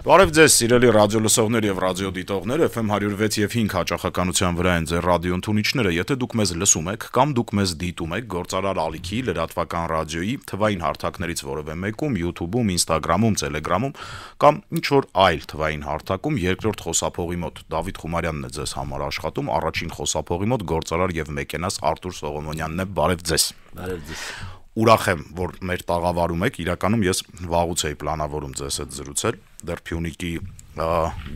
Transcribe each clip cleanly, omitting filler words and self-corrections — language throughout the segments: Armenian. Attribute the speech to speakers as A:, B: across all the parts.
A: Բարև ձեզ, սիրելի ռադիոլսողներ եւ ռադիոդիտողներ, FM 106 եւ 5 հաճախականության վրա են ձեր ռադիոընթունիչները, եթե դուք մեզ լսում եք կամ դուք մեզ դիտում եք գործարար ալիքի, լրատվական ռադիոյի, թվային հարթակներից որևէ մեկում, YouTube-ում, Instagram-ում, Telegram-ում կամ ինչ որ այլ թվային հարթակում, երկրորդ խոսափողի մոտ Դավիթ Խումարյանն է ձեզ համար աշխատում, առաջին խոսափողի մոտ գործարար եւ մեկենաս Արտուր Սողոմոնյանն է, բարև ձեզ։
B: Բարև ձեզ։
A: Ուրախ եմ, որ մեր տաղավարում եք, իրականում ես վաղուց էի պլանավորում ձեզ հետ զրուցել, դեռ Փյունիկի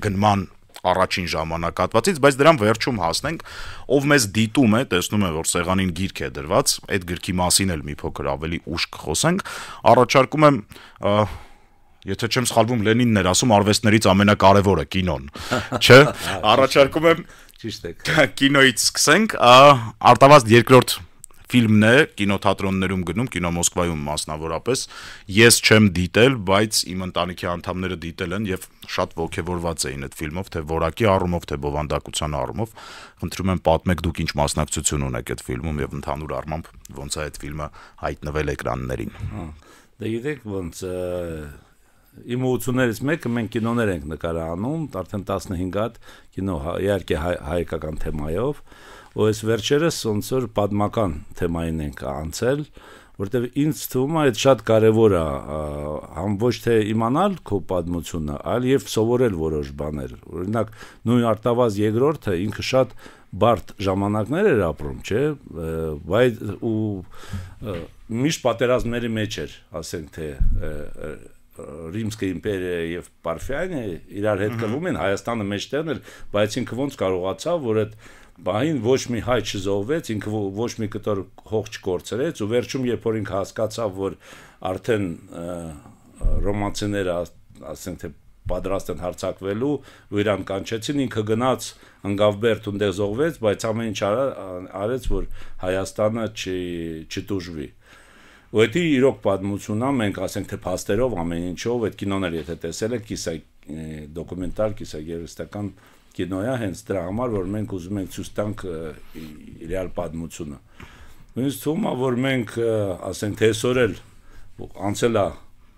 A: գնման առաջին ժամանակահատվածից, բայց դրան վերջում հասնենք, ով մեզ դիտում է, տեսնում է, որ սեղանին գիրք է դրված, այդ գրքի մասին էլ մի փոքր ավելի ուշ կխոսենք, առաջարկում եմ, եթե չեմ սխալվում, Լենինն էր ասում, արվեստներից ամենակարևորը կինոն, չէ, առաջարկում եմ
B: ճիշտ եք,
A: կինոից սկսենք, Արտավազդ երկրորդ ֆիլմն է, կինոթատրոններում գնում, կինո Մոսկվայում մասնավորապես, ես չեմ դիտել, բայց իմ ընտանիքի անդամները դիտել են եւ շատ ոգևորված էին այդ ֆիլմով, թե որակի առումով, թե բովանդակության առումով, խնդրում եմ պատմեք դուք ինչ մասնակցություն ունեք այդ ֆիլմում եւ ընդհանուր առմամբ ոնց է այդ ֆիլմը հայտնվել էկրաններին։
B: Դե գիտեք ոնց իմ ուղղություններից մեկը մենք կինոներ ենք նկարահանում, արդեն 15 հատ կինո իհարկե հայկական թեմայով, ու այս վերջերս ոնց որ պատմական թեմային ենք անցել, որտեղ ինձ թվում է այդ շատ կարևոր է, համ ոչ թե իմանալ քո պատմությունը, այլ եւ սովորել որոշ բաներ։ Օրինակ նույն Արտավազդ երկրորդը ինքը շատ բարդ ժամանակներ էր ապրում, չէ՞, բայց ու միշտ պատերազմների մեջ էր, ասենք թե Ռիմսկի իմպերիա եւ Պարֆիանը իրար հետ կռվում են, Հայաստանը մեջտեղն էր, բայց ինքը ոնց կարողացավ, որ այդ բային ոչ մի հայ չզոհվեց, ինքը ոչ մի կտոր հող չկորցրեց, ու վերջում երբ որ ինքը հասկացավ, որ արդեն ռոմանցիները, ասենք թե պատրաստ են հարձակվելու, ու իրան կանչեցին, ինքը գնաց Անգավբերդ ունդեղ զոհվեց, բայց ամեն ինչ արեց, որ Հայաստանը չտուժվի։ Ու դա իրոք պատմությունն է, մենք ասենք թե փաստերով ամեն ինչով, այդ կինոներ եթե տեսել եք, կիսա դոկումենտալ, կիսա գեղեցկական կինոյա հենց դրա համար, որ մենք ուզում ենք ցույց տանք իրեալ պատմությունը։ Ինձ թվում է, որ մենք ասենք թե այսօր էլ անցել է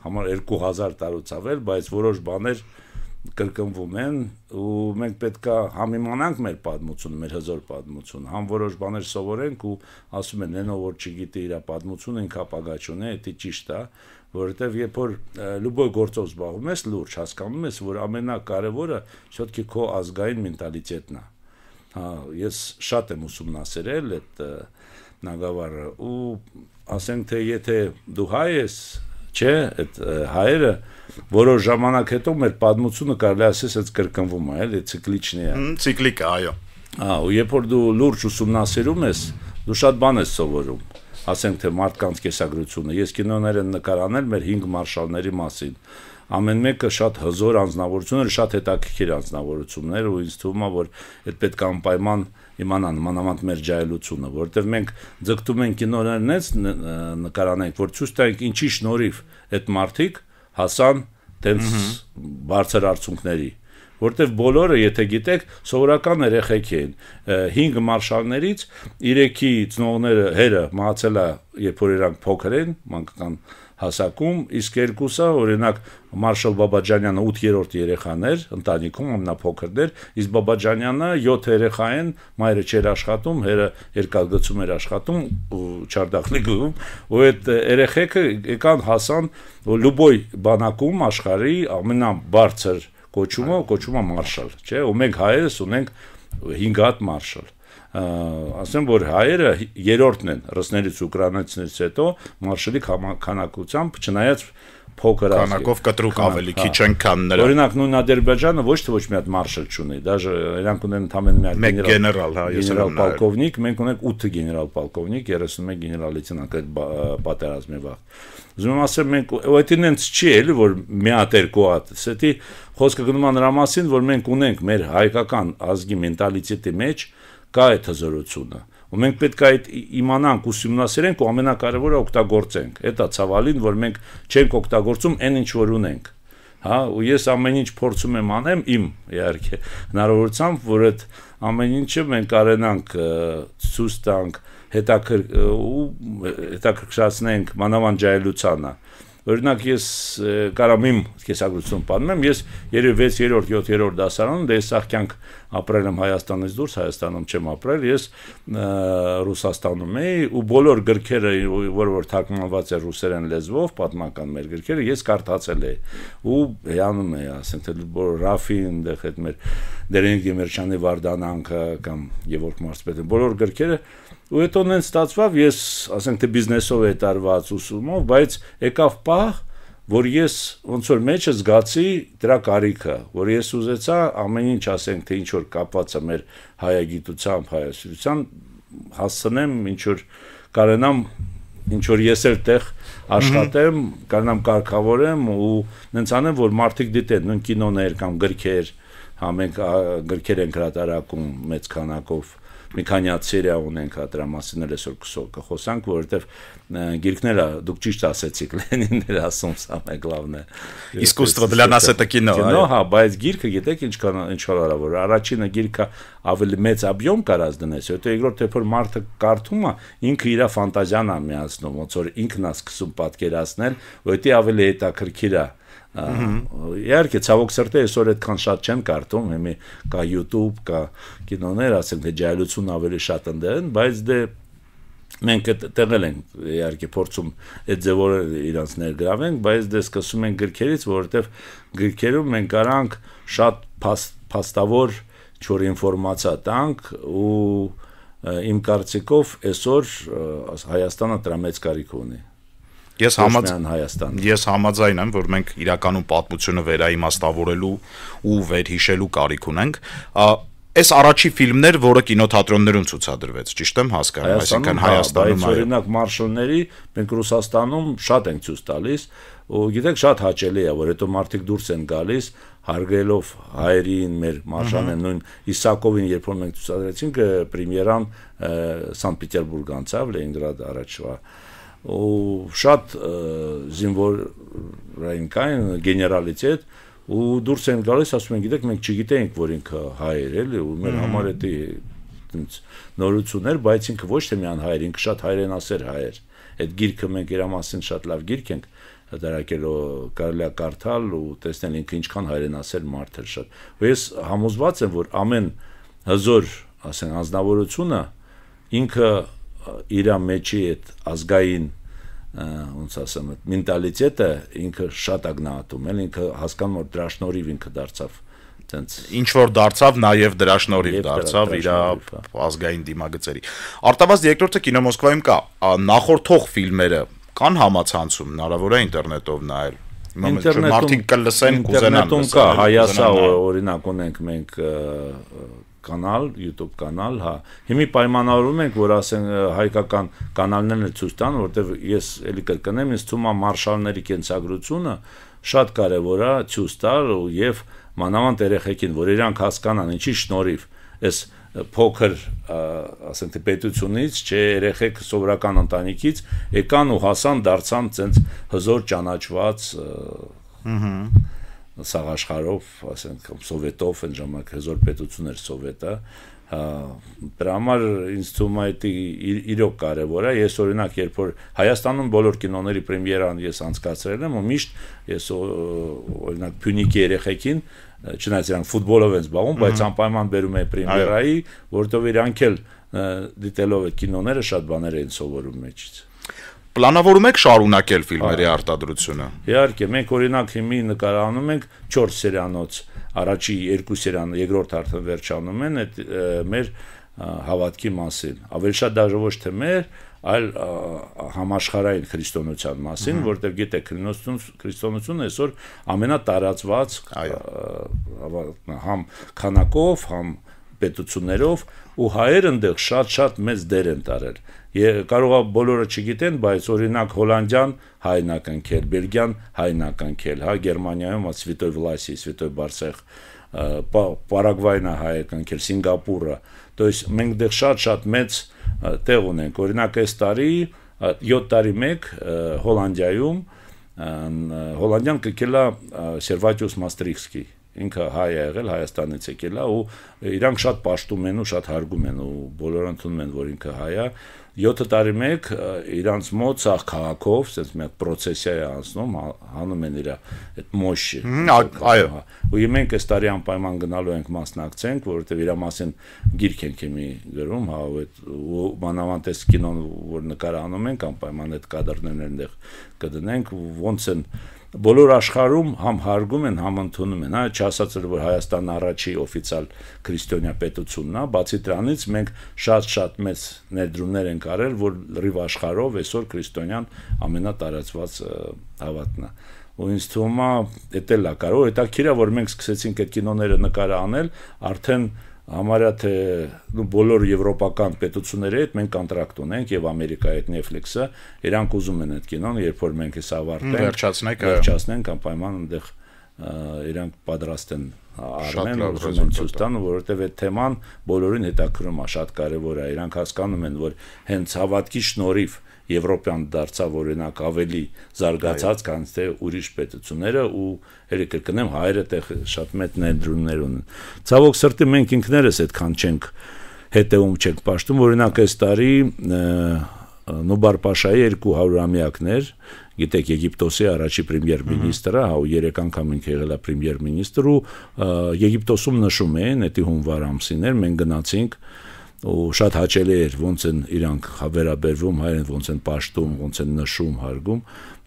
B: համար 2000 տարուց ավել, բայց որոշ բաներ կրկնվում են ու մենք պետքա համ իմանանք մեր պատմությունը, մեր հզոր պատմությունը, համ որոշ բաներ սովորենք ու ասում են նենո որ չգիտի իր պատմությունը, ինքը ապագա չունի, դա ճիշտ է, որովհետև երբ որ լուբոյ գործով զբաղվում ես, լուրջ հասկանում ես, որ ամենակարևորը շուտքի քո ազգային մենտալիտետն է։ Հա, ես շատ եմ ուսումնասիրել այդ նագավառը ու ասենք թե եթե դու հայ ես, չէ, այդ հայերը որոշ ժամանակ հետո մեր պատմությունը կարելի ասես այդ կրկնվում է, էլի ցիկլիչնի է։
A: Ցիկլիկ է, այո։
B: Ու երբ որ դու լուրջ ուսումնասիրում ես, դու շատ բան ես սովորում, ասենք թե մարդկանց կեսագրությունը։ Ես կինոներ եմ նկարանել մեր 5 մարշալների մասին։ Ամեն մեկը շատ հզոր անձնավորություններ, շատ հետաքրքիր անձնավորություններ ու ինձ թվում է, որ այդ պետք է անպայման իմանան մանավանդ մեր ջահելությունը, որովհետև մենք ձգտում ենք կինոներնից նկարանենք, որ ցույց տանք ինչի շնորհիվ այդ մարդիկ հասան տենց բարձր արդյունքների, որտեվ բոլորը, եթե գիտեք, սովորական երեխեք էին, 5 մարշալներից 3-ի ծնողները հերը մահացել է, երբ որ իրանք փոքր են, մանկական հասակում, իսկ երկուսը, օրինակ Մարշալ Բաբաջանյանը 8-րդ երեխան էր, ընտանիքում ամենափոքրն էր, իսկ Բաբաջանյանը 7 երեխա են, մայրը չէր աշխատում, հերը երկաթգծում էր աշխատում ու Չարդախլի գյուղում, ու այդ երեխեքը եկան հասան լուբոյ բանակում աշխարհի ամենաբարձր կոչումը մարշալ, չէ՞, ու մենք հայերս ունենք 5 հատ մարշալ։ Ասեմ, որ հայերը երրորդն են ռուսներից ու ուկրաինացիներից հետո մարշալի քանակությամբ չնայած փոքր
A: քանակով կտրուկ ավելի քիչ են քան նրա։
B: Օրինակ նույն Ադրբեջանը ոչ թե ոչ մի հատ մարշալ չունի, դաժե իրանք ունեն ընդամենը
A: մեկ գեներալ, հա, ես
B: գեներալ պոլկովնիկ, մենք ունենք 8 գեներալ պոլկովնիկ, 31 գեներալ լեյտենանտ այդ պատերազմի վաղ։ Ուզում եմ ասել, մենք այդին ինձ չի էլի որ մի հատ երկու հատ, սետի խոսքը գնում է նրա մասին, որ մենք ունենք մեր հայկական ազգի մենտալիտետի մեջ կա այդ հզորությունը, ու մենք պետք է այդ իմանանք, ուսումնասիրենք ու ամենակարևորը օգտագործենք։ Դա ցավալին, որ մենք չենք օգտագործում այն ինչ որ ունենք։ Հա, ու ես ամեն ինչ փորձում եմ անեմ իմ, իհարկե, հնարավորությամբ, որ այդ ամեն ինչը մենք կարենանք ցույց տանք, հետաքրքրացնենք մանավանդ ջահելությանը։ Օրինակ ես կարամ իմ կեսագրություն պատմեմ, ես երևի 6-րդ, 7-րդ դասարանում դե սա կյանք ապրել եմ Հայաստանից դուրս, Հայաստանում չեմ ապրել, ես Ռուսաստանում էի ու բոլոր գրքերը, որ թարգմանված է ռուսերեն լեզվով, պատմական մեր գրքերը, ես կարդացել էի ու հիանում էի, ասենք թե Ռաֆին, այդ մեր Դերեն Գեմերչյանի Վարդանանքը կամ Գևորգ Մարզպետը, բոլոր գրքերը ու հետո նենց ստացվավ, ես ասենք թե բիզնեսով է տարված ուսումով, բայց եկավ պահ, որ ես ոնց որ մեջը զգացի դրա կարիքը, որ ես ուզեցա ամեն ինչ ասենք թե ինչ որ կապված է մեր հայագիտությամբ, հայասիրության հասցնեմ, ինչ որ կարենամ, ինչ որ ես էլ տեղ աշխատեմ, կարենամ կարգավորեմ ու նենց անեմ, որ մարդիկ դիտեն, նույն կինոներ կամ գրքեր, մենք գրքեր ենք հրատարակում մեծ քանակով մի քանի սերիա ունենք դրա մասին էլ այսօր կխոսանք, որովհետև գիրքները դուք ճիշտ ասեցիք, Լենինն էր ասում, սա մեկ լավն է։
A: Искусство для нас это кино։
B: Кино, հա, բայց գիրքը գիտեք ինչ հնարավոր, առաջինը գիրքը ավելի մեծ объем կարած դնես, հետո երկրորդ երբ որ մարդը կարդում է, ինքը իր ֆանտազիան է միացնում, ոնց որ ինքն է սկսում պատկերացնել, որտեղ ավելի հետաքրքիր է։ Իհարկե ցավոք սրտի այսօր այդքան շատ չեն կարդում, հիմա կա YouTube, կա կինոներ, ասենք թե ջահելություն ավելի շատ ընդեն, բայց դե մենք տեղել ենք իհարկե փորձում այդ ձևով իրանց ներգրավենք, բայց դե սկսում ենք գրքերից, որովհետև գրքերում մենք կարանք շատ փաստավոր չոր ինֆորմացիա տանք ու իմ կարծիքով այսօր Հայաստանը դրա մեծ կարիք ունի։
A: Ես համաձայն եմ, որ մենք իրականում պատմությունը վերաիմաստավորելու ու վերհիշելու կարիք ունենք։ Այս առաջի ֆիլմներ, որը կինոթատրոններում ցուցադրվեց, ճիշտ եմ հասկանում, այսինքն Հայաստանում,
B: օրինակ Մարշալների մենք Ռուսաստանում շատ ենք ցույց տալիս, ու գիտեք շատ հաճելի է, որ հետո մարդիկ դուրս են գալիս, հարգելով հայերին, մեր Մարշալն նույն Իսակովին, երբ որ մենք ցուցադրեցինք, պրեմիերան Սանտ Պետերբուրգ անցավ, Լենինգրադ առաջվա ու շատ զինվորային կային գեներալիտետ ու դուրս են գալիս ասում են գիտեք մենք չգիտեինք որ ինքը հայ էր էլի ու մեր համար էդի նորություններ բայց ինքը ոչ թե միան հայ էր ինքը շատ հայրենասեր հայ էր այդ գիրքը մենք իր մասին շատ լավ գիրք ենք հրատարակել կարելի է կարդալ ու տեսնել ինքը ինչքան հայրենասեր մարդ էր շատ ու ես համոզված եմ որ ամեն հզոր ասեն անձնավորությունը ինքը իր մեջի այդ ազգային ոնց ասեմ մենտալիտետը ինքը շատ ագնահատում էլ ինքը հասկանում որ դրա շնորհիվ ինքը դարձավ տենց
A: ինչ որ դարձավ նաև դրա շնորհիվ դարձավ իր ազգային դիմագծերի Արտավազդ երկրորդը կինո Մոսկվայում կա նախորդող ֆիլմերը կան համացանցում հնարավոր է ինտերնետով նայել մարդիկ կլսեն կուզենան
B: կա հայասա օրինակ ունենք մենք կանալ, YouTube կանալ, հա։ Հիմի պայմանավորում ենք, որ ասեն հայկական կանալներն ցույց տան, որտեվ ես էլի կրկնեմ, ինձ թվում է մարշալների կենսագրությունը շատ կարևոր է ցույց տալ եւ մանավանդ երեխեքին, որ իրանք հասկանան ինչի շնորհիվ այս փոքր, ասենք թե պետությունից, չէ, երեխեք սովորական ընտանիքից եկան ու հասան դարձան ցենց հզոր ճանաչված սաղաշխարով, ասենք, սովետով են ժամանակ հզոր պետություն էր սովետը, դրա համար ինձ թվում է իրոք կարևոր է, ես օրինակ երբ որ Հայաստանում բոլոր կինոների պրեմիերան ես անցկացրել եմ ու միշտ ես օրինակ Փյունիկի երեխեքին չնայած իրանք ֆուտբոլով են զբաղվում, բայց անպայման բերում են պրեմիերայի, որովհետև իրանք էլ դիտելով այդ կինոները շատ բաներ են սովորում մեջից
A: Պլանավորում եք շարունակել ֆիլմերի արտադրությունը։
B: Իհարկե, մենք օրինակ հիմի նկարահանում ենք 4 սերիանոց, առաջի 2 սերիան, երկրորդ արդեն վերջանում են այդ մեր հավատքի մասին։ Ավելի շատ դաժե ոչ թե մեր, այլ համաշխարհային քրիստոնեության մասին, որտեղ գիտեք, քրիստոնեությունը այսօր ամենատարածված համ քանակով, համ պետություններով ու հայերը այնտեղ շատ մեծ դեր են տարել։ Կարող է բոլորը չգիտեն, բայց օրինակ հոլանդյան հայն ակնքել, բելգիան հայն ակնքել, հա Գերմանիայում Սվիտոյ Վլասի, Սվիտոյ Բարսեղ, Պարագվայն հայ ակնքել, Սինգապուրը, то есть մենք դեռ շատ մեծ տեղ ունենք։ Օրինակ այս տարի 7 տարի մեկ Հոլանդիայում Հոլանդիան կգելա Սերվատիուս Մաստրիքսկի ինքը հայ է եղել Հայաստանից եկել է ու իրանք շատ պաշտում են ու շատ հարգում են ու բոլորը ընդունում են որ ինքը հայ է 7 տարի մեկ իրանց մոտ ցախ քաղաքով, ասես մեկ պրոցեսիա է անցնում, հանում են իր այդ մոշի։
A: Այո։
B: Ու մենք այս տարի անպայման գնալու ենք մասնակցենք, որովհետև իր մասին գիրք ենք իմի գրում, հա, ու մանավանդ այս կինոն, որ նկարահանում ենք, անպայման այդ կադրներն այնտեղ կդնենք, ոնց են բոլոր աշխարհում համ հարգում են, համ ընդունում են, հա, չասած որ Հայաստանն առաջի օֆիցիալ քրիստոնյա պետությունն է, բացի դրանից մենք շատ մեծ ներդրումներ ենք արել, որ լրիվ աշխարհով այսօր քրիստոնյան ամենատարածված հավատն է։ Ու ինձ թվում է, դա էլ է կարող, հետաքրքիր է, որ մենք սկսեցինք այդ կինոները նկարահանել, արդեն համարյա թե բոլոր եվրոպական պետությունների հետ մենք կոնտրակտ ունենք եւ Ամերիկայի հետ Netflix-ը, իրանք ուզում են այդ կինոն, երբ որ մենք էս ավարտենք, վերջացնենք, անպայման այնտեղ իրանք պատրաստ են արմեն, ուզում են ցույց տան, որովհետեւ այդ թեման բոլորին հետաքրում է, շատ կարեւոր է, իրանք հասկանում են, որ հենց հավատքի շնորհիվ Եվրոպան դարձավ օրինակ ավելի զարգացած, քան թե ուրիշ պետությունները ու երեք կրկնեմ հայերը տեղ շատ մեծ ներդրումներ ունեն։ Ցավոք սրտի մենք ինքներս այդքան չենք հետևում չենք պաշտում, օրինակ այս տարի Նուբար Պաշայի 200-ամյակներ, գիտեք Եգիպտոսի առաջի պրեմիեր-մինիստրը, հա, 3 անգամ ենք եղել պրեմիեր-մինիստր ու Եգիպտոսում նշում էին, դա հունվար ամսին էր, մենք գնացինք ու շատ հաճելի էր ոնց են իրանք վերաբերվում հայերեն ոնց են պաշտում ոնց են նշում հարգում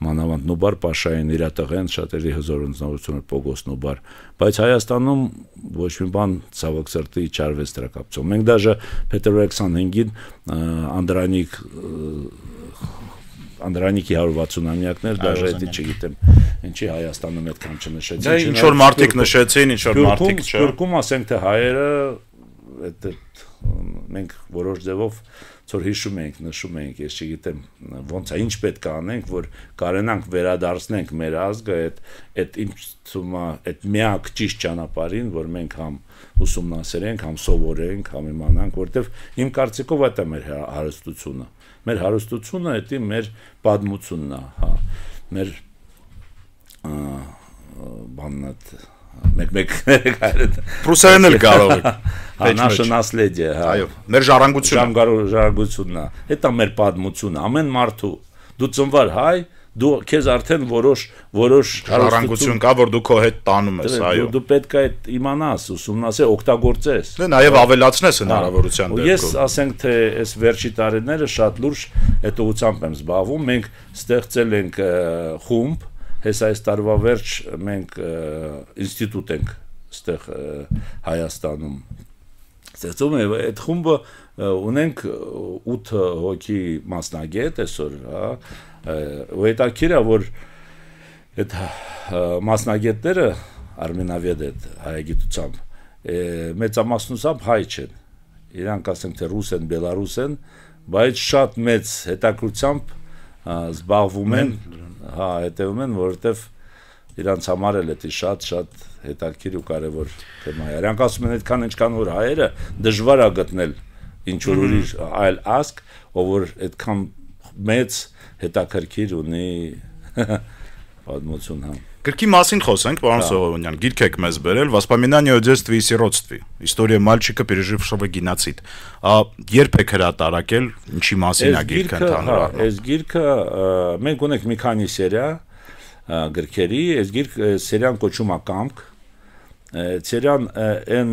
B: մանավանդ Նուբար Պաշային իր տղեն շատ էլի հզոր ընձնավորությունը Պոգոս Նուբար բայց Հայաստանում ոչ մի բան ցավոք սրտի չարվեց դրա կապцով մենք դաժե փետրվարի 25-ին Անդրանիկի 160-ամյակներ դաժե դա չգիտեմ ինչի Հայաստանում այդքան չնշեցին
A: դա ինչ որ մարտիկ նշեցին ինչ որ մարտիկ չէ
B: Թուրքում ասենք թե հայերը այդ մենք որոշ ձևով ծոր հիշում ենք, նշում ենք, ես չգիտեմ, ոնց է, ինչ պետք է անենք, որ կարենանք վերադարձնենք մեր ազգը այդ ինչ թվում է, այդ միակ ճիշտ ճանապարհին, որ մենք համ ուսումնասիրենք, համ սովորենք, համ իմանանք, որտեվ իմ կարծիքով դա մեր հարստությունը։ Մեր հարստությունը դա մեր պատմությունն է, հա, մեր բանն մեկ
A: Ռուսերեն էլ կարող եք
B: Նаше наследие, հա։
A: Այո, մեր
B: ժառանգությունն է։ Դա մեր պատմությունն է, ամեն մարդու։ Դու ծնվար հայ, դու քեզ արդեն որոշ
A: ժառանգություն կա, որ դու քո հետ տանում ես, այո։
B: Դու պետք է այդ իմանաս, ուսումնասիրես, օգտագործես։
A: Դե նաև ավելացնես հնարավորության դեպքում։
B: Ես ասենք թե այս վերջի տարիները շատ լուրջ այդ ուղղությամբ եմ զբաղվում, մենք ստեղծել ենք խումբ Հես այս տարվա վերջ մենք ինստիտուտ ենք ստեղ Հայաստանում ստեղծում է այդ խումբը ունենք 8 հոգի մասնագետ այսօր, հա, ու հետաքրքիր է որ այդ մասնագետները արմենավեդ այդ հայագիտությամբ մեծամասնությամբ հայ չեն, իրանք ասենք թե ռուս են, բելարուս են, բայց շատ մեծ հետաքրությամբ զբաղվում են հա, հետևում են, որովհետև իրանց համար էլ դա շատ հետաքրքիր ու կարևոր թեմա է։ Իրանք ասում են այդքան ինչքան որ հայերը դժվար է գտնել ինչ որ ուրիշ այլ ազգ, ով որ այդքան մեծ հետաքրքիր ունի պատմություն, հա։
A: Գրքի մասին խոսենք, պարոն Սողոմոնյան, գիրք եք մեզ բերել «Воспоминания о детстве и сиротстве. История мальчика, пережившего геноцид». Երբ եք հրատարակել, ինչի մասին է գիրքը ընդհանուր առմամբ։
B: Այս գիրքը մենք ունենք մի քանի սերիա գրքերի, այս սերիան կոչվում է «Կամք», սերիան այն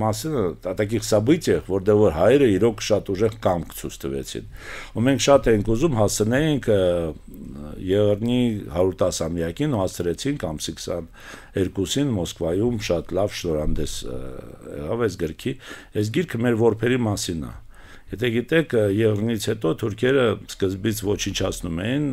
B: մասը таких событиях, որտեղ որ հայերը իրոք շատ ուժեղ կամք ցույց տվեցին։ Ու մենք շատ ենք ուզում հասնենք Եղեռնի 110-ամյակին ու հասցրեցինք ամսի 22-ին Մոսկվայում շատ լավ շնորհանդես եղավ այս գրքի։ Այս գիրքը մեր որբերի մասին է։ Եթե գիտեք, Եղեռնից հետո թուրքերը սկզբից ոչնչացնում էին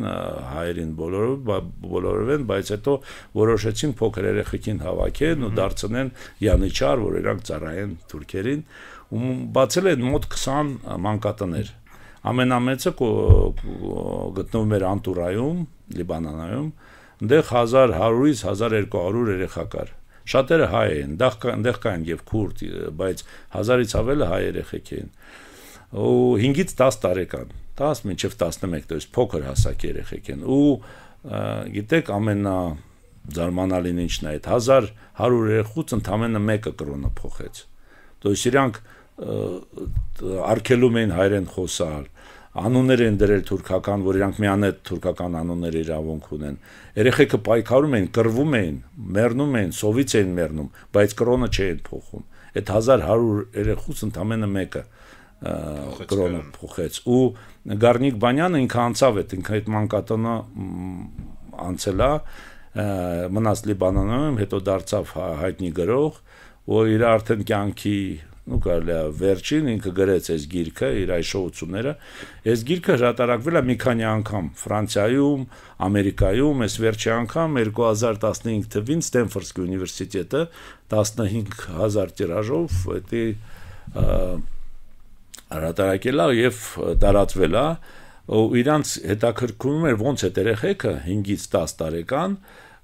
B: հայերին բոլորովին, բայց հետո որոշեցին փոքր երեխեքին հավաքեն ու դարձնեն յանիչար, որ իրանք ծառայեն թուրքերին, ու բացել են մոտ 20 մանկատներ։ Ամենամեծը գտնվում էր Անտուրայում, Լիբանանայում, այնտեղ 1100-ից 1200 երեխա կար։ Շատերը հայ էին, այնտեղ կային եւ քուրդ, բայց 1000-ից ավել հայ երեխեք էին։ Ու 5-ից 10 տարեկան, 10 մինչև 11, то есть փոքր հասակ երեխեք են։ Ու գիտեք ամենազարմանալին ինչն է, այդ 1100 երեխուց ընդամենը մեկը կրոնը փոխեց։ То есть իրանք արգելում էին հայերեն խոսալ, անուններ են դրել թուրքական, որ իրանք միան այդ թուրքական անուններ իրավունք ունեն։ Երեխեքը պայքարում էին, կռվում էին, մեռնում էին, սովից էին մեռնում, բայց կրոնը չէին փոխում։ Այդ 1100 երեխուց ընդամենը մեկը կրոնը փոխեց ու Գառնիկ Բանյանը ինքը անցավ ինքը այդ մանկատոնը անցել է, մնաց Լիբանանում, հետո դարձավ հայտնի գրող, որ իր արդեն կյանքի կարելի է վերջին ինքը գրեց այս գիրքը, իր այս շոուությունները, այս գիրքը հրատարակվել է մի քանի անգամ Ֆրանսիայում, Ամերիկայում, այս վերջի անգամ 2015 թվականին Ստենֆորդի ունիվերսիտետը 15000 տիրաժով դա հրատարակել է եւ տարածվել է, ու իրանց հետաքրքրում էր ոնց է երեխեքը 5-ից 10 տարեկան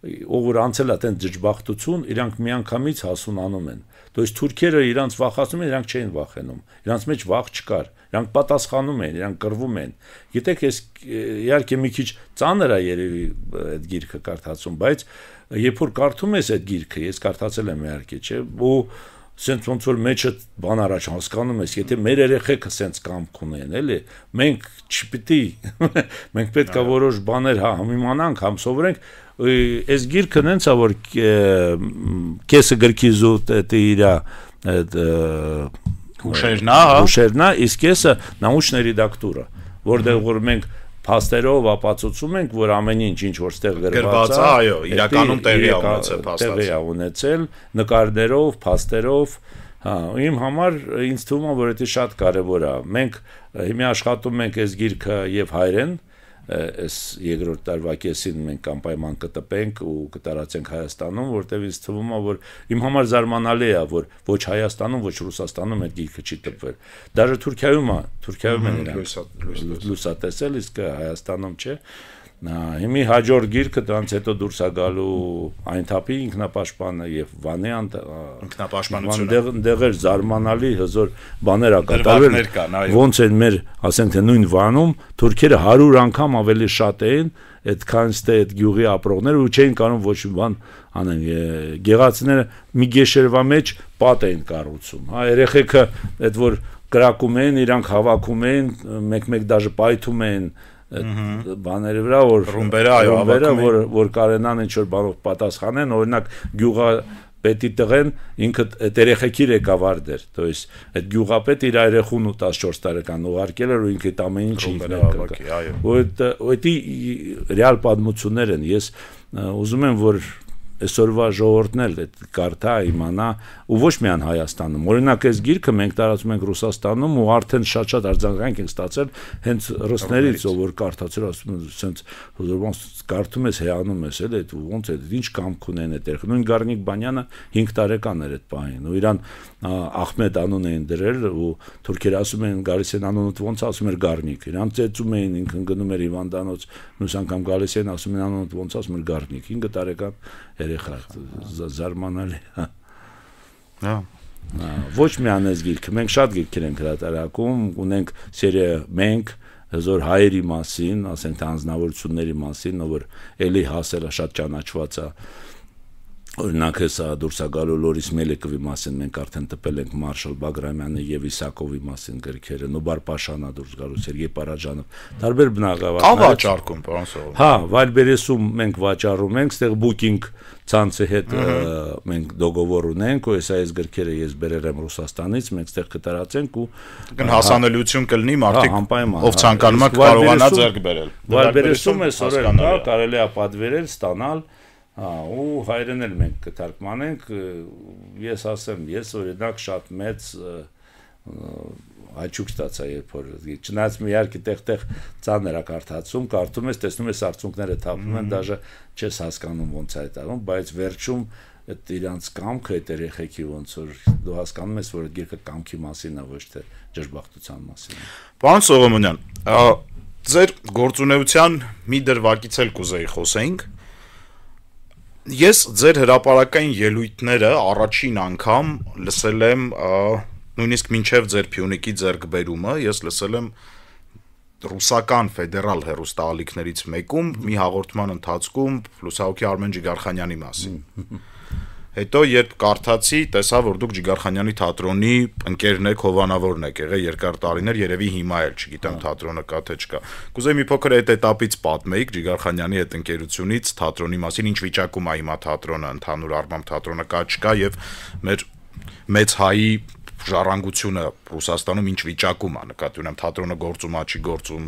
B: ով որ անցել է այդպես ջջբախտություն, իրանք միանգամից հասունանում են։ То есть թուրքերը իրանք վախացնում են, իրանք չէին վախենում։ Իրանք մեջ վախ չկար։ Իրանք պատասխանում են, իրանք կռվում են։ Գիտեք, ես իհարկե մի քիչ ծանր է երևի այդ գիրքը կարդացում, բայց երբ որ կարդում ես այդ գիրքը, ես կարդացել եմ իհարկե, չէ՞, ու սենց ոնց որ մեջը բան առաջ հասկանում ես, եթե մեր երեխեքը սենց կամք ունեն, էլի, մենք չպիտի, մենք պետք է որոշ բաներ համիմանանք, համ սովորենք, այս գիրքը նենց է, որ կեսը գրքի զուտ իրա հուշերնա, իսկ կեսը նաուչնա ռեդակտուրա, որտեղ որ մենք փաստերով ապացուցում ենք, որ ամեն ինչ որ ստեղ գրված է,
A: այո, իրականում տեղի է ունեցել փաստացի։
B: Տեղի է ունեցել նկարներով, փաստերով, իմ համար ինձ թվում է, որ դա շատ կարևոր է։ Մենք հիմա աշխատում ենք այս գիրքը եւ հայերեն, այս երկրորդ տարվա կեսին մենք անպայման կտպենք ու կտարածենք Հայաստանում, որտեղ ինձ թվում է, որ իմ համար զարմանալի է, որ ոչ Հայաստանում, ոչ Ռուսաստանում այդ գիրքը չի տպվել։ Դաժե Թուրքիայում են իրանք լուսատեսել, իսկ Հայաստանում չէ։ Հիմի հաջորդ գիրքը դրանց հետո դուրս է գալու Այնթապի ինքնապաշտպանը եւ Վանի
A: ինքնապաշտպանությունը։
B: Դեղ էր զարմանալի հզոր բաներ ա կատարվել, ոնց են մեր, ասենք թե նույն Վանում թուրքերը 100 անգամ ավելի շատ էին, այդքան ստե այդ գյուղի ապրողները ու չէին կարող ոչ մի բան անեն։ Գեղացիները մի գեշերվա մեջ պատ էին կառուցում։ Երեխեքը այդ որ կրակում են, իրանք հավաքում են, մեկ-մեկ դաժե պայթում են բաների վրա, որ ռումբերը, որ կարենան ինչ-որ բանով պատասխանեն, օրինակ գյուղա պետի տղեն ինքը այդ երեխեքի ղեկավարն էր, то есть այդ գյուղապետը իր երեխուն 14 տարեկան ուղարկել էր ու ինքը այդ ամեն ինչը ինքն էր կրկնում։ Դա ռեալ պատմություններ են, ես ուզում եմ, որ այսօրվա ժողովուրդն էլ կարդա, իմանա ու ոչ միայն Հայաստանում։ Օրինակ այս գիրքը մենք տարածում ենք Ռուսաստանում ու արդեն շատ արձագանք ենք ստացել հենց ռուսներից, որ կարդացել ասում են, սենց կարդում ես, հեանում ես, էլ այդ ոնց է, ինչ կամք ունեն այդտեղ։ Նույն Գառնիկ Բանյանը 5 տարեկան էր այդ պահին ու իրան Ախմեդ անուն էին դրել ու թուրքերը ասում են գալիս են անունդ ոնց ասում էր Գառնիկ։ Իրան ծեծում էին, ինքն գնում էր հիվանդանոց, մյուս անգամ գալիս են ասում են անունդ ոնց ասում էր Գառնիկ։ 5 տարեկան երեխա զարմանալի։ Ոչ միայն այս գիրքը, մենք շատ գիրքեր ենք հրատարակում, ունենք սերիա մենք հզոր հայերի մասին, ասենք թե անձնավորությունների մասին, որ էլի հասել է շատ ճանաչված է։ Օրինակ հեսա դուրս է գալու Լորիս Մելեկովի մասին մենք արդեն տպել ենք Մարշալ Բագրամյանի եւ Իսակովի մասին գրքերը, Նոբար Պաշանա դուրս գալու Սերգեյ Պարաջանով, տարբեր բնագավառներ։
A: Կա վաճառքում, պարոն Սողոմյան։
B: Հա, Վայլբերեսում մենք վաճառում ենք, ստեղ booking ցանցի հետ մենք դոգովոր ունենք, ու այս գրքերը ես բերել եմ Ռուսաստանից, մենք ստեղ կտարածենք ու
A: հասանելիություն կլինի մարդիկ, ով ցանկանում է կարողանա ձեռք բերել։
B: Վայլբերեսում այսօր կա, կարելի է պատվիրել, ստանալ։ Ու հայերեն էլ մենք կթարգմանենք, ես ասեմ, ես օրինակ շատ մեծ հաճույք ստացա, երբ որ չնայած մի իհարկե տեղ ծանր է կարդացում, կարդում ես, տեսնում ես արդյունքները թափում են, դաժե չես հասկանում ոնց է դա, բայց վերջում այդ իրանց կամքը, այդ երեխեքի ոնց որ դու հասկանում ես, որ այդ գիրքը կամքի մասին է, ոչ թե ջրբախտության մասին։
A: Պարոն Սողոմյան, ձեր գործունեության մի դրվագից էլ կուզեի խոսենք։ Ես ձեր հրապարակային ելույթները առաջին անգամ լսել եմ նույնիսկ մինչև ձեր Փյունիկի ձեռքբերումը, ես լսել եմ ռուսական ֆեդերալ հեռուստաալիքներից մեկում մի հաղորդման ընթացքում Լուսահոգի Արմեն Ջիգարխանյանի մասին։ Հետո երբ կարդացի, տեսա, որ դուք Ջիգարխանյանի թատրոնի ընկերն եք, հովանավորն եք եղել երկար տարիներ, երևի հիմա էլ չգիտեմ թատրոնը կա թե չկա։ Կուզեի մի փոքր այդ этаպից պատմեիք Ջիգարխանյանի այդ ընկերությունից, թատրոնի մասին, ինչ վիճակում է հիմա թատրոնը, ընդհանուր առմամբ թատրոնը կա չկա եւ մեր մեծ հայի ժառանգությունը Ռուսաստանում ինչ վիճակում է, նկատի ունեմ թատրոնը գործում է, չի գործում։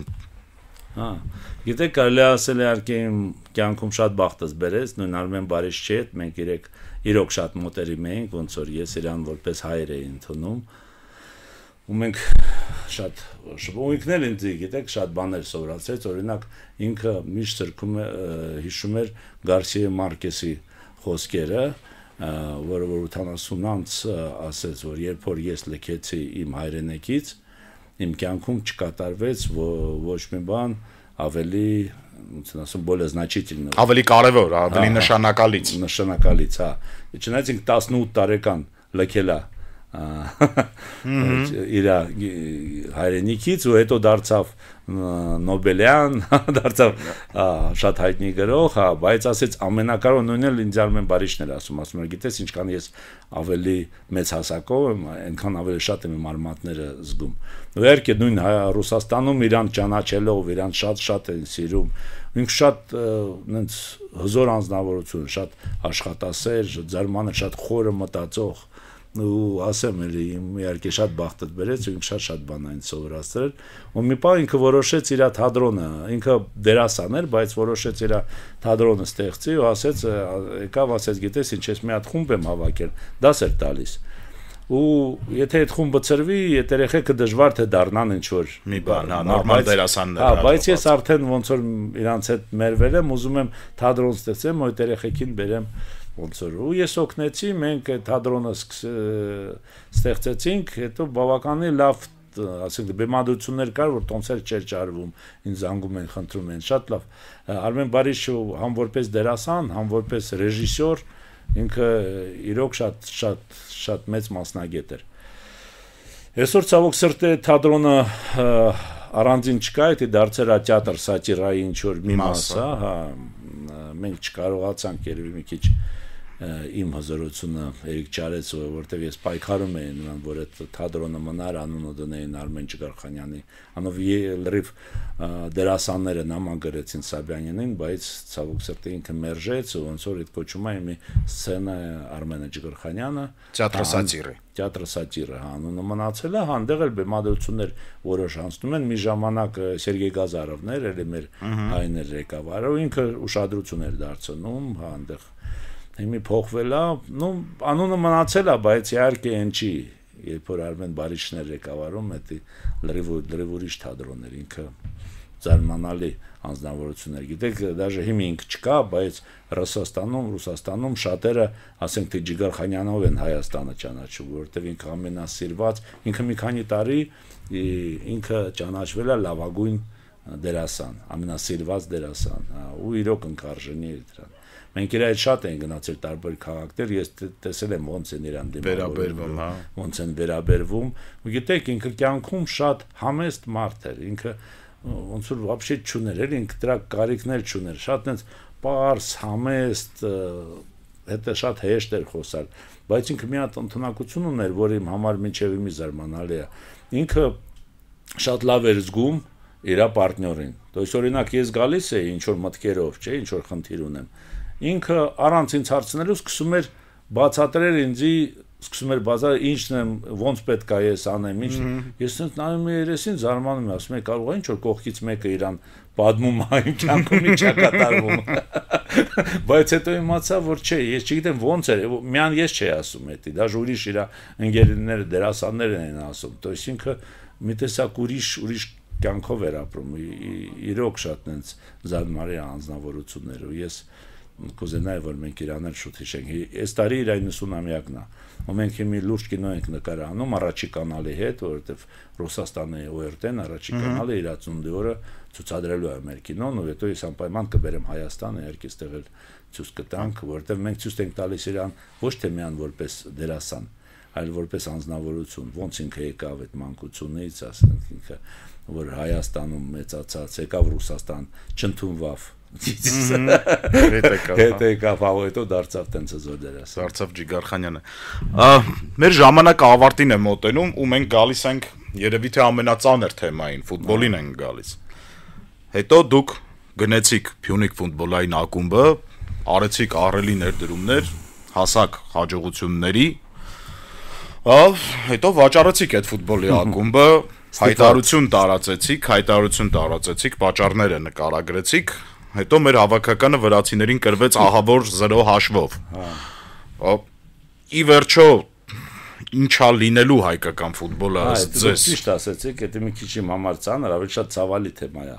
B: Հա, գիտեք, կարելի ասել իհարկե իմ կյանքում շատ բախտս բերեց, նույն Արմեն Բարիշչի հետ մենք իրոք շատ մոտերիմ էինք, ոնց որ ես իրան որպես հայր էի ընդունում, ու մենք շատ ինքն էլ ինձ, գիտեք, շատ բաներ սովորացրեց, օրինակ ինքը միշտ հիշում էր Գարսիա Մարկեսի խոսքերը, որը որ 80 անց ասեց, որ երբ որ ես լքեցի իմ հայրենիքից, իմ կյանքում չկատարվեց ոչ մի բան ավելի, ոնց ասում, более значительно,
A: ավելի կարևոր, ավելի նշանակալից,
B: հա։ Չնայած ինքը 18 տարեկան լքել է իր հայրենիքից ու հետո դարձավ Նոբելյան, դարձավ շատ հայտնի գրող, հա, բայց ասեց ամենակարևորը նույնն էլ ինձ Արմեն Բարիշն էր ասում, գիտես ինչքան ես ավելի մեծ հասակով եմ, այնքան ավելի շատ եմ իմ արմատները զգում։ Իհարկե նույն Ռուսաստանում իրան ճանաչելով, իրան շատ են սիրում, ինքը շատ նենց հզոր անձնավորություն, շատ աշխատասեր, զարմանալի շատ խորը մտածող ու ասեմ էլի իհարկե շատ բախտդ բերեց ու ինքը շատ բան այն սովորացրել ու մի պահ ինքը որոշեց իր թատրոնը ինքը դերասան էր բայց որոշեց իր թատրոնը ստեղծի ու ասեց եկավ ասեց գիտես ինչ ես մի հատ խումբ եմ հավաքել դաս էր տալիս ու եթե այդ խումբը ծրվի այդ երեխեքը դժվար թե դառնան ինչ որ
A: մի բան հա նորմալ դերասաններ
B: հա բայց ես արդեն ոնց որ իրանց հետ մերվել եմ ուզում եմ թատրոն ստեղծեմ ու այդ երեխեքին բերեմ ոնց որ ու ես օգնեցի մենք այդ թատրոնը ստեղծեցինք հետո բավականին լավ ասենք բեմադրություններ կար որ տոնցեր չէր ճարվում ինձ զանգում են խնդրում են շատ լավ Արմեն Բարիշը համ որպես դերասան համ որպես ռեժիսոր ինքը իրոք շատ մեծ մասնագետ էր այսօր ցավոք սրտե թատրոնը առանձին չկա դա դարձել է թատրոն սատիրայի ինչ որ մի մասը հա մենք չկարողացանք երևի մի քիչ իմ հզորությունը Էրիկ Չարեցը որտեվ ես պայքարում էի նրան որ այդ թատրոնը մնար անունը դնեին Արմեն Ջիգարխանյանի անով լրիվ դերասանները նաման գրեցին Սաբյանյանին բայց ցավոք սրտե ինքը մերժեց ոնց որ այդ կոչում է մի սցենա Արմեն Ջիգարխանյանը թատրոն սատիրը անունը մնացել է հանդեղ էլ բեմադրություններ որոշ անցնում են մի ժամանակ Սերգեյ Գազարովն էր էլի մեր հայներ ղեկավարը ու ինքը ուշադրություն էր դարձնում հանդեղ Հիմի փոխվել է, նո անունը մնացել է, բայց իհարկե այն չի, երբ որ Արմեն Բարիշն էր ղեկավարում, դա լրիվ ուրիշ թատրոններ, ինքը զարմանալի անձնավորություն էր։ Գիտեք, դաժե հիմա ինքը չկա, բայց Ռուսաստանում շատերը, ասենք թե Ջիգարխանյանով են Հայաստանը ճանաչում, որովհետև ինքը ամենասիրված, ինքը մի քանի տարի ինքը ճանաչվել է լավագույն դերասան, ամենասիրված դերասան, ու իրոք ընկարժենի է դրան։ Մենք իր այդ շատ են գնացել տարբեր քաղաքներ, ես տեսել եմ ոնց են իրան
A: վերաբերվում, հա,
B: ոնց են վերաբերվում, ու գիտեք, ինքը կյանքում շատ համեստ մարդ էր, ինքը ոնց որ вообще չուներ, էլ ինքը դրա կարիքներ չուներ, շատ այնց պարզ, համեստ, հետո շատ հեշտ էր խոսալ, բայց ինքը մի հատ ընդունակություն ուներ, որ իմ համար մինչև մի զարմանալի է։ Ինքը շատ լավ էր զգում իր պարտներին։ То есть օրինակ ես գալիս էի ինչ որ մտքերով, չէ, ինչ որ խնդիր ունեմ։ Ինքը առանց ինձ հարցնելու սկսում էր բացատրել ինձի, սկսում էր բացատրել ինչն եմ, ոնց պետք է ես անեմ, ինչ։ Ես ինձ նայում եմ երեսին, զարմանում եմ, ասում եմ, կարող է ինչ որ կողքից մեկը իրան պատմում է, ինչ կյանքում ինչ է կատարվում։ Բայց հետո իմացա, որ չէ, ես չգիտեմ ոնց էր, միան ես չէի ասում դա, դաժե ուրիշ իր ընկերները, դերասաններն են ասում։ То есть ինքը մի տեսակ ուրիշ կյանքով էր ապրում, իրոք շատ այնց զարմանալի անձնավորություններ ու ես կուզենայի որ մենք իրան էլ շուտ հիշենք այս տարի իր 90-ամյակն է ու մենք հիմի լուրջ կինո ենք նկարահանում առաջի կանալի հետ որովհետև Ռուսաստանի ORT-ն առաջի կանալը իր 80-ի օրը ցուցադրելու է մեր կինոն ու հետո ես անպայման կբերեմ Հայաստան իհարկե ստեղ էլ ցույց կտանք որովհետև մենք ցույց ենք տալիս իրան ոչ թե միան որպես դերասան այլ որպես անձնավորություն ոնց ինքը եկավ այդ մանկությունից ասենք ինքը որ Հայաստանում մեծացած եկավ Ռուսաստան չընդունվավ Հետո եկավ հետո դարձավ տենց հզոր դերասան։
A: Դարձավ Ջիգարխանյանը։ Մեր ժամանակը ավարտին է մոտենում ու մենք գալիս ենք երևի թե ամենածանր թեմային, ֆուտբոլին ենք գալիս։ Հետո դուք գնեցիք Փյունիկ ֆուտբոլային ակումբը, արեցիք ահռելի ներդրումներ, հասակ հաջողությունների, հետո վաճառեցիք այդ ֆուտբոլի ակումբը, հայտարարություն տարածեցիք, պատճառները նկարագրեցիք, հետո մեր հավաքականը վրացիներին կրվեց ահավոր 0 հաշվով։ Ի վերջո ինչա լինելու հայկական ֆուտբոլը ըստ ձեզ։
B: Ճիշտ ասեցիք, դա մի քիչ իմ համար ծանր, ավելի շատ ցավալի թեմա է,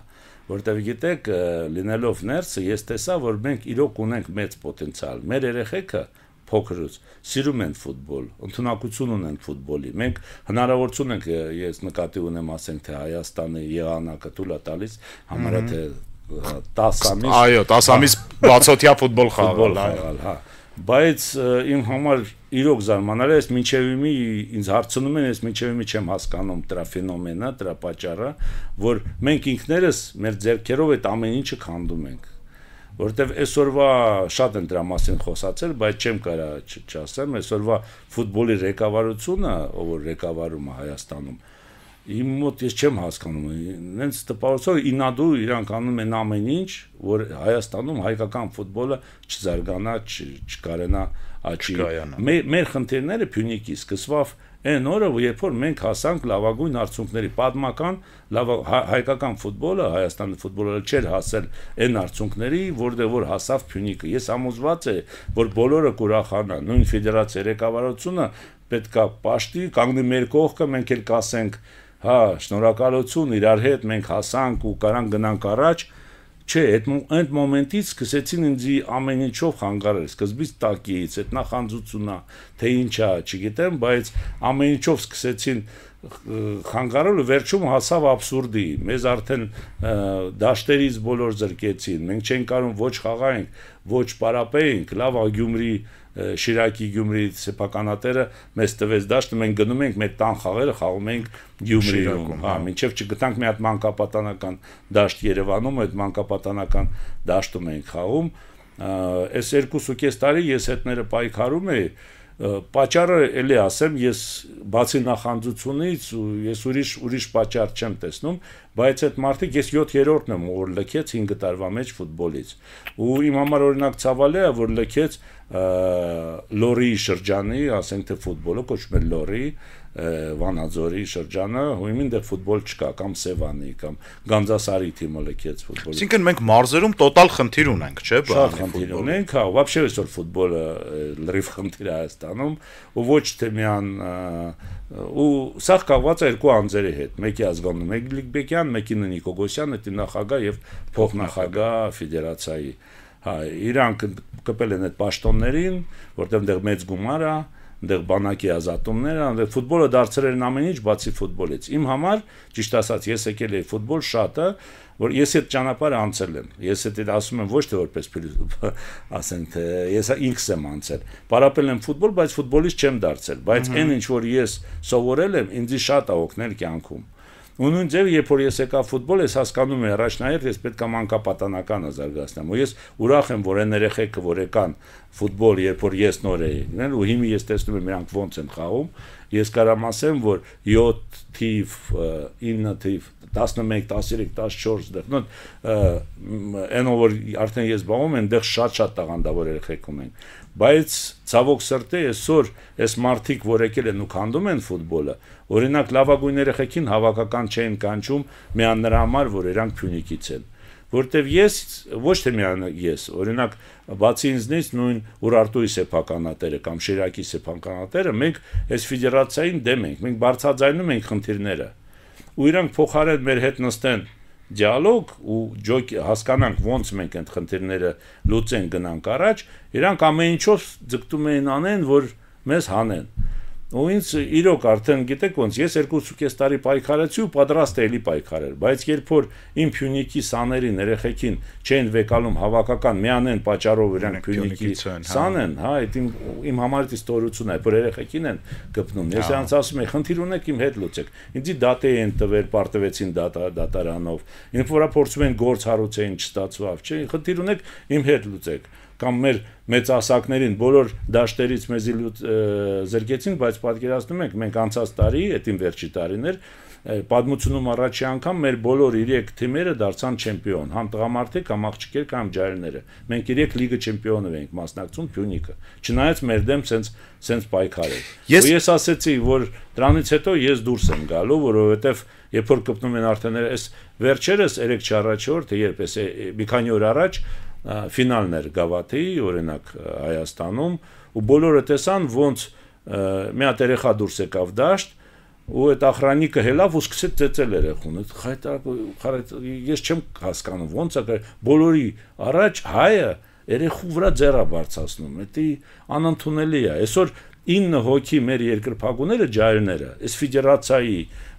B: որտեղ գիտեք, լինելով ներսը, ես տեսա, որ մենք իրոք ունենք մեծ պոտենցիալ։ Մեր երեխեքը փոքրուց սիրում են ֆուտբոլ, ընդունակություն ունեն ֆուտբոլի։ Մենք հնարավորություն ենք, ես նկատի ունեմ, ասենք թե Հայաստանի եղանակը տուլ է տալիս, համարյա թե 10 ամիս։
A: Այո, 10 ամիս բացօթյա ֆուտբոլ խաղալ,
B: հա։ Բայց իմ համար իրոք զարմանալի է, մինչև իմի ինձ հարցնում են, ես մինչև իմի չեմ հասկանում դրա ֆենոմենը, դրա պատճառը, որ մենք ինքներս մեր ձեռքերով այդ ամեն ինչը քանդում ենք։ Որտեվ այսօրվա շատ են դրա մասին խոսացել, բայց չեմ կարա չասեմ, այսօրվա ֆուտբոլի ղեկավարությունը, ով որ ղեկավարում է Հայաստանում, իմ մոտ ես չեմ հասկանում, նենց տպավորություն ինադու իրանք անում են ամեն ինչ, որ Հայաստանում հայկական ֆուտբոլը չզարգանա, չկարենա աճի։ Մեր խնդիրները Փյունիկի սկսվավ այն օրը, երբ որ մենք հասանք լավագույն արդյունքների, պատմական հայկական ֆուտբոլը, Հայաստանի ֆուտբոլը չէր հասել այն արդյունքների, որտեղ որ հասավ Փյունիկը։ Ես համոզված եմ, որ բոլորը կուրախանան, նույն ֆեդերացիա ղեկավարությունը պետքա պաշտի, կանգնի մեր կողքը, մենք էլ կասենք, հա, շնորհակալություն, իրար հետ մենք հասանք ու կարանք գնանք առաջ, չէ, այդ մոմենտից սկսեցին ինձ ամեն ինչով խանգարել, սկզբից տակից, այդ նախանձությունա, թե ինչա, չգիտեմ, բայց ամեն ինչով սկսեցին խանգարել ու վերջում հասավ աբսուրդի, մեզ արդեն դաշտերից բոլոր զրկեցին, մենք չենք կարող ոչ խաղայինք, ոչ պարապեինք, լավ Գյումրի Շիրակի Գյումրի սեփականատերը մեզ տվեց դաշտը, մենք գնում ենք մեր տան խաղերը խաղում ենք Գյումրիում, հա, մինչև չգտանք մի հատ մանկապատանական դաշտ Երևանում, այդ մանկապատանական դաշտում ենք խաղում, այս 2.5 տարի ես հետները պայքարում էի, պատճառը էլի ասեմ, ես բացի նախանձությունից ու ես ուրիշ պատճառ չեմ տեսնում, բայց այդ մարդիկ ես 7-րդն եմ, որ լքեց 5 տարվա մեջ ֆուտբոլից։ Ու իմ համար օրինակ ցավալի է, որ լքեց Լորի շրջանի, ասենք թե ֆուտբոլը կոչվում է Լորի, Վանաձորի շրջանը, ույմին դեռ ֆուտբոլ չկա, կամ Սևանի, կամ Գանձասարի թիմը լքեց ֆուտբոլը։
A: Այսինքն մենք մարզերում տոտալ խնդիր ունենք, չէ՞,
B: շատ խնդիր ունենք, հա, вообще այսօր ֆուտբոլը լրիվ խնդիր է Հայաստանում, ու ոչ թե միան ու սա կապված է երկու անձերի հետ, մեկի ազգանունը Մեգլիկ Բեկյան, մեկի Նիկո Գոսյանը, դի նախագահ եւ փոխնախագահ ֆեդերացիայի։ Հա, իրանք կպել են այդ պաշտոններին, որտեղ դեռ մեծ գումար է, դեռ բանակի ազատումները, դեռ ֆուտբոլը դարձել են ամեն ինչ բացի ֆուտբոլից։ Իմ համար, ճիշտ ասած, ես եկել եմ ֆուտբոլ շատը, որ ես այդ ճանապարհը անցել եմ։ Ես այդ ասում եմ ոչ թե որպես ասենք թե ես ինքս եմ անցել։ Պարապել եմ ֆուտբոլ, բայց ֆուտբոլիստ չեմ դարձել, բայց այն ինչ որ ես սովորել եմ, ինձ շատ է օգնել կյանքում։ Ու նույն ձև, երբ որ ես եկա ֆուտբոլ, ես հասկանում եմ առաջնահերթ, ես պետք է մանկապատանականը զարգացնեմ։ Ու ես ուրախ եմ, որ այն երեխեքը, որ եկան ֆուտբոլ, երբ որ ես նոր էի, ու հիմա ես տեսնում եմ նրանք ոնց են խաղում, ես կարամ ասեմ, որ 7 թիվ, 9 թիվ, 11, 13, 14 դեռ, այն որ արդեն ես զբաղվում եմ, դեռ շատ տաղանդավոր երեխեք ունենք։ Բայց ցավոք սրտի այսօր այս մարդիկ, որ եկել են ու քանդում են ֆուտբոլը, օրինակ լավագույն երեխեքին հավաքական չեն կանչում միան նրա համար, որ իրանք Փյունիկից են։ Որտեվ ես ոչ թե միան ես, օրինակ բացի ինձնից նույն Ուրարտուի սեփականատերը կամ Շիրակի սեփականատերը, մենք այս ֆեդերացիային դեմ ենք, մենք բարձրաձայնում ենք խնդիրները։ Ու իրանք փոխարեն մեր հետ նստեն դիալոգ ու հասկանանք ոնց մենք այդ խնդիրները լուծեն գնանք առաջ, իրանք ամեն ինչով ձգտում էին անեն, որ մեզ հանեն։ ու ինձ իրոք արդեն գիտեք ոնց ես 2.5 տարի պայքարեցի ու պատրաստ էի պայքարել, բայց երբ որ իմ Փյունիկի սաներին երեխեքին չեն վեկալում հավաքական միանեն պատճառով իրանք Փյունիկի սան են, հա, այդ իմ համար ստորություն է, որ երեխեքին են գտնում։ Ես նրանց ասում եմ, խնդիր ունեք իմ հետ լուծեք։ Ինձի դատե են տվել, պարտվեցին դատարանով։ Ինձ վրա փորձում են գործ հարուցեին, չստացվավ, չէ՞, խնդիր ունեք իմ հետ լուծեք։ Կամ մեր մեծասակներին բոլոր դաշտերից մեզի զրկեցին, բայց պատկերացնում եք, մենք անցած տարի, այդ իմ վերջի տարիներ, պատմությունում առաջի անգամ մեր բոլոր 3 թիմերը դարձան չեմպիոն, համ տղամարդիկ, համ աղջիկներ, կամ ջահելները։ Մենք 3 լիգա չեմպիոնով ենք մասնակցում Փյունիկը։ Չնայած մեր դեմ սենց պայքարել։ Ու ես ասեցի, որ դրանից հետո ես դուրս եմ գալու, որովհետև երբ որ կպնում են արդեն այս վերջերս 3 առաջորդ, երբ էս մի քանի օր առաջ ֆինալն էր Գավաթեի, օրինակ Հայաստանում, ու բոլորը տեսան ոնց մի հատ երեխա դուրս եկավ դաշտ, ու այդ ախրանիկը հելավ ու սկսեց ծեծել երեխուն։ Ես չեմ հասկանում ոնց է բոլորի առաջ հայը երեխու վրա ձեռա բարձրացնում, դա անընդունելի է։ Այսօր 9 հոգի մեր երկրպագուները ջահելները, այս ֆեդերացիայի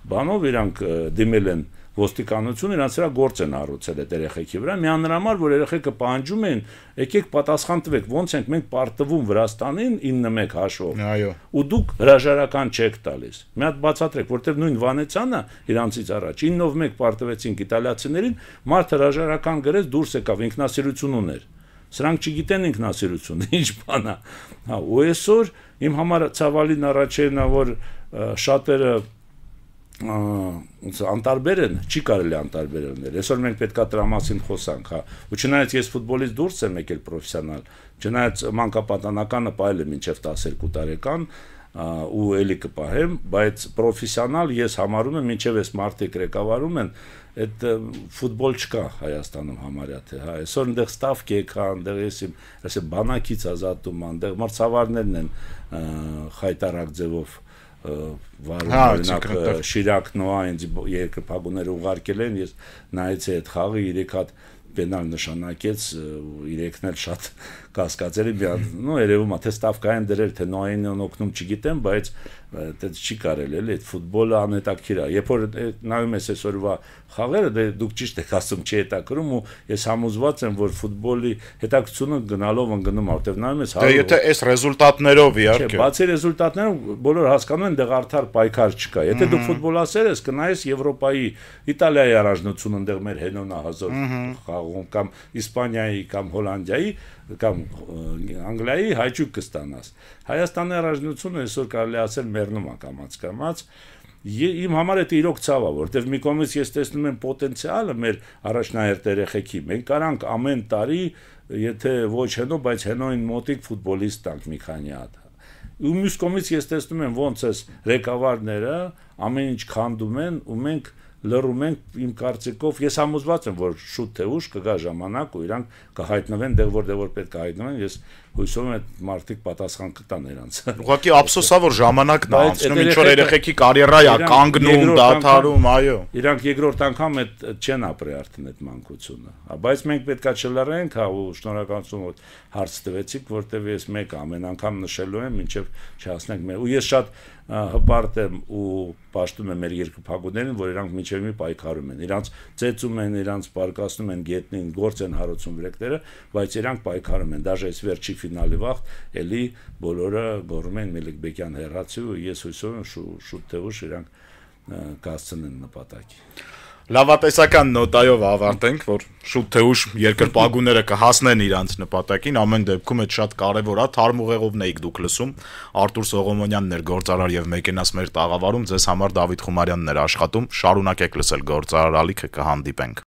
B: բանով իրանք դիմել են ոստիկանություն, իրանց վրա գործ են առուցել այդ երեխեքի վրա, միանրամար, որ երեխեքը պահանջում են, եկեք պատասխան տվեք, ոնց ենք մենք պարտվում Վրաստանին 9-1 հաշվով։
A: Այո։
B: Ու դուք հրաժարական չեք տալիս։ Մի հատ բացատրեք, որտեվ նույն Վանեցյանը իրանցից առաջ 9-1 պարտվեցինք իտալիացիներին, մարդը հրաժարական գրեց, դուրս եկավ, ինքնասիրություն ուներ։ Սրանք չգիտեն ինքնասիրություն, ինչ բան է։ Հա, ու այսօր իմ համար ցավալին առաջերն է, որ շատերը անտարբեր են, չի կարելի անտարբեր լինել։ Այսօր մենք պետքա դրա մասին խոսանք, հա։ Ու չնայած ես ֆուտբոլից դուրս եմ եկել պրոֆեսիոնալ, չնայած մանկապատանականը պահել եմ մինչև 12 տարեկան, ու էլի կպահեմ, բայց պրոֆեսիոնալ ես համարում եմ, մինչև այս մարդիկ ղեկավարում են, այդ ֆուտբոլ չկա Հայաստանում համարյա թե, հա, այսօր այնտեղ ստավկի կա, այնտեղ ես բանակից ազատում, այնտեղ մրցավարներն են խայտարակ ձևով վարում, օրինակ Շիրակ Նոա ինձ երկրպագուները ուղարկել են, ես նայեցի այդ խաղը 3 հատ պենալ նշանակեց, 3-ն էլ շատ կասկածելի, երևում է թե ստավկային դրել, թե Նոային օգնում չգիտեմ, բայց դա չի կարել էլի, այդ ֆուտբոլը անհետաքրքիր է։ Երբ որ նայում ես այսօրվա խաղերը, դուք ճիշտ եք ասում, չի հետաքրում, ու ես համոզված եմ, որ ֆուտբոլի հետաքրքրությունը գնալով ընկնում է, որտեվ նայում ես
A: Դե եթե այս ռեզուլտատներով իհարկե։
B: Բացի ռեզուլտատներով բոլորը հասկանում են, դեռ արդար պայքար չկա։ Եթե դու ֆուտբոլասեր ես, կնայես Եվրոպայի, Իտալիայի առաջնությունը, այնտեղ մեր հենոնա հազար խաղում, կամ Իսպանիայի, կամ Հոլանդիայի, կամ Անգլիայի հաճույք կստանաս։ Հայաստանի առաջնությունը այսօր կարելի ասել մեռնում է կամաց։ Իմ համար դա իրոք ցավ է, որտեղ մի կողմից ես տեսնում եմ պոտենցիալը մեր առաջնահերթ երեխեքի։ Մենք կարանք ամեն տարի, եթե ոչ հենո, բայց հենոին մոտիկ ֆուտբոլիստ տանք մի քանի հատ։ Ու մյուս կողմից ես տեսնում եմ ոնց էս ղեկավարները ամեն ինչ քանդում են, ու մենք լռում ենք, իմ կարծիքով, ես համոզված եմ, որ շուտ թե ուշ կգա ժամանակ ու իրանք կհայտնվեն դեղ որ պետք է հայտնվեն, ես հույսով եմ այդ մարդիկ պատասխան կտան նրանց։
A: Ուղղակի ափսոսա որ ժամանակն է անցնում, ինչ որ երեխեքի կարիերա է կանգնում, դադարում, այո։ Իրանք
B: երկրորդ անգամ այդ չեն ապրի արդեն այդ մանկությունը։ Բայց մենք պետքա չլռենք, հա, ու շնորհակալություն որ հարց տվեցիք, որտեվ ես մեկ ամեն անգամ նշելու եմ, մինչև չհասնենք մեր։ Ու ես շատ հպարտ եմ ու պաշտում եմ մեր երկրպագուներին, որ իրանք մինչև մի պայքարում են։ Իրանք ծեծում են, իրանք պարկասնում են գետնին, գործ են հարուցում վրեկները, բայց իրանք պայքարում են։ Դաժե այս վերջի ֆինալի վաղ էլի բոլորը գոռում են Մելիքբեկյան հեռացի ու ես հույսով եմ շուտ թե ուշ իրանք կհասցնեն նպատակի։
A: Լավատեսական նոտայով ավարտենք, որ շուտ թե ուշ երկրպագուները կհասնեն իրանց նպատակին, ամեն դեպքում այդ շատ կարևոր է, թարմ ուղեղովն եք դուք լսում, Արտուր Սողոմոնյանն էր գործարար եւ մեկենաս մեր տաղավարում, ձեզ համար Դավիթ Խումարյանն էր աշխատում, շարունակեք լսել գործարար ալիքը, կհանդիպենք։